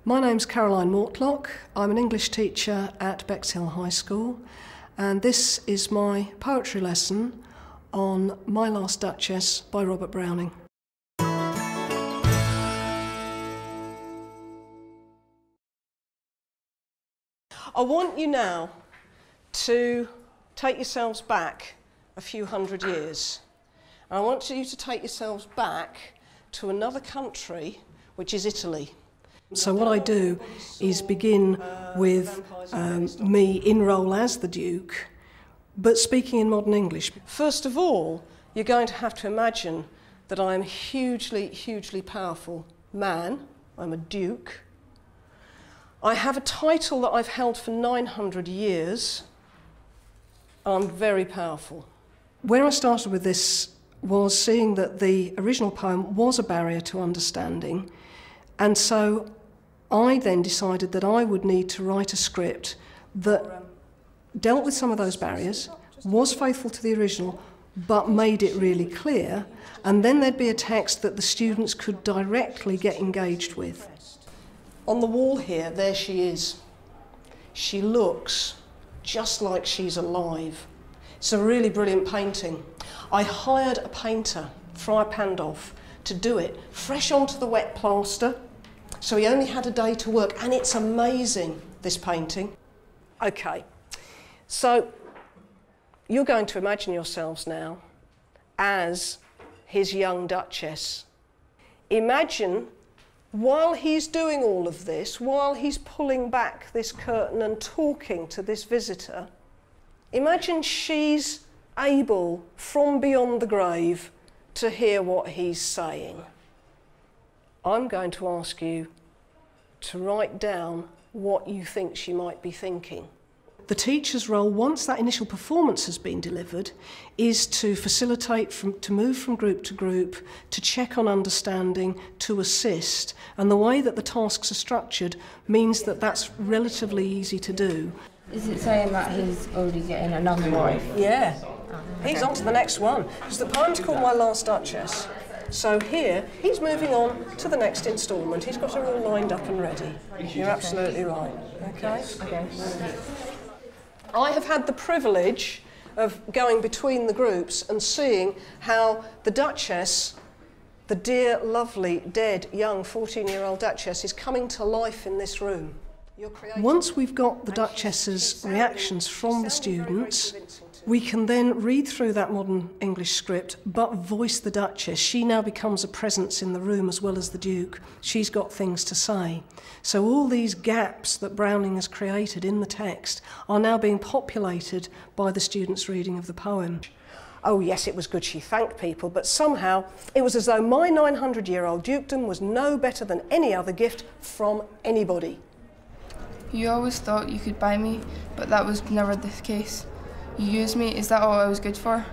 My name's Caroline Mortlock. I'm an English teacher at Bexhill High School, and this is my poetry lesson on My Last Duchess by Robert Browning. I want you now to take yourselves back a few hundred years. And I want you to take yourselves back to another country, which is Italy. So what I do is begin with me in role as the Duke, but speaking in modern English. First of all, you're going to have to imagine that I'm a hugely, hugely powerful man. I'm a Duke. I have a title that I've held for 900 years. I'm very powerful. Where I started with this was seeing that the original poem was a barrier to understanding, and so I then decided that I would need to write a script that dealt with some of those barriers, was faithful to the original, but made it really clear, and then there'd be a text that the students could directly get engaged with. On the wall here, there she is. She looks just like she's alive. It's a really brilliant painting. I hired a painter, Friar Pandolf, to do it, fresh onto the wet plaster. So he only had a day to work, and it's amazing, this painting. Okay, so you're going to imagine yourselves now as his young Duchess. Imagine, while he's doing all of this, while he's pulling back this curtain and talking to this visitor, imagine she's able, from beyond the grave, to hear what he's saying. I'm going to ask you to write down what you think she might be thinking. The teacher's role, once that initial performance has been delivered, is to facilitate, to move from group to group, to check on understanding, to assist. And the way that the tasks are structured means that that's relatively easy to do. Is it saying that he's already getting another wife? Yeah. He's on to the next one. Because the poem's called My Last Duchess. So here, he's moving on to the next instalment. He's got her all lined up and ready. You're absolutely right. Okay? Okay. I have had the privilege of going between the groups and seeing how the Duchess, the dear, lovely, dead, young 14-year-old Duchess, is coming to life in this room. Once we've got the Duchess's reactions from the students, we can then read through that modern English script, but voice the Duchess. She now becomes a presence in the room as well as the Duke. She's got things to say. So all these gaps that Browning has created in the text are now being populated by the students' reading of the poem. Oh yes, it was good she thanked people, but somehow it was as though my 900-year-old dukedom was no better than any other gift from anybody. You always thought you could buy me, but that was never the case. You used me, is that all I was good for?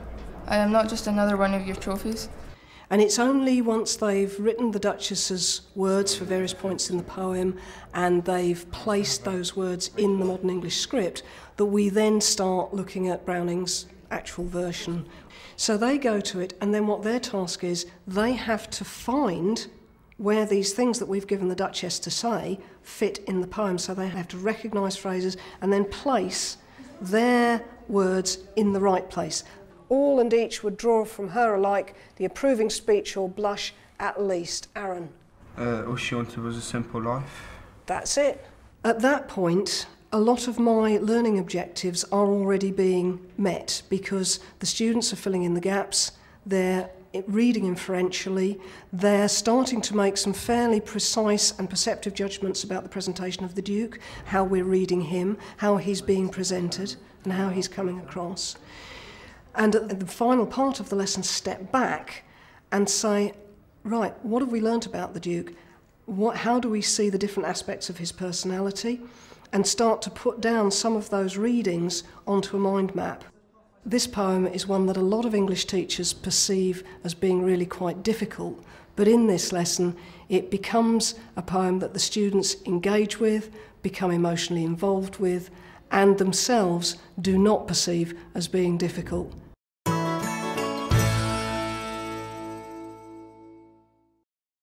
I am not just another one of your trophies. And it's only once they've written the Duchess's words for various points in the poem and they've placed those words in the modern English script that we then start looking at Browning's actual version. So they go to it, and then what their task is, they have to find where these things that we've given the Duchess to say fit in the poem. So they have to recognise phrases and then place their words in the right place. All and each would draw from her alike the approving speech or blush at least. Aaron? All she wanted was a simple life. That's it. At that point, a lot of my learning objectives are already being met because the students are filling in the gaps, they're reading inferentially, they're starting to make some fairly precise and perceptive judgments about the presentation of the Duke, how we're reading him, how he's being presented, and how he's coming across. And at the final part of the lesson, step back and say, right, what have we learnt about the Duke? How do we see the different aspects of his personality? And start to put down some of those readings onto a mind map. This poem is one that a lot of English teachers perceive as being really quite difficult, but in this lesson it becomes a poem that the students engage with, become emotionally involved with, and themselves do not perceive as being difficult.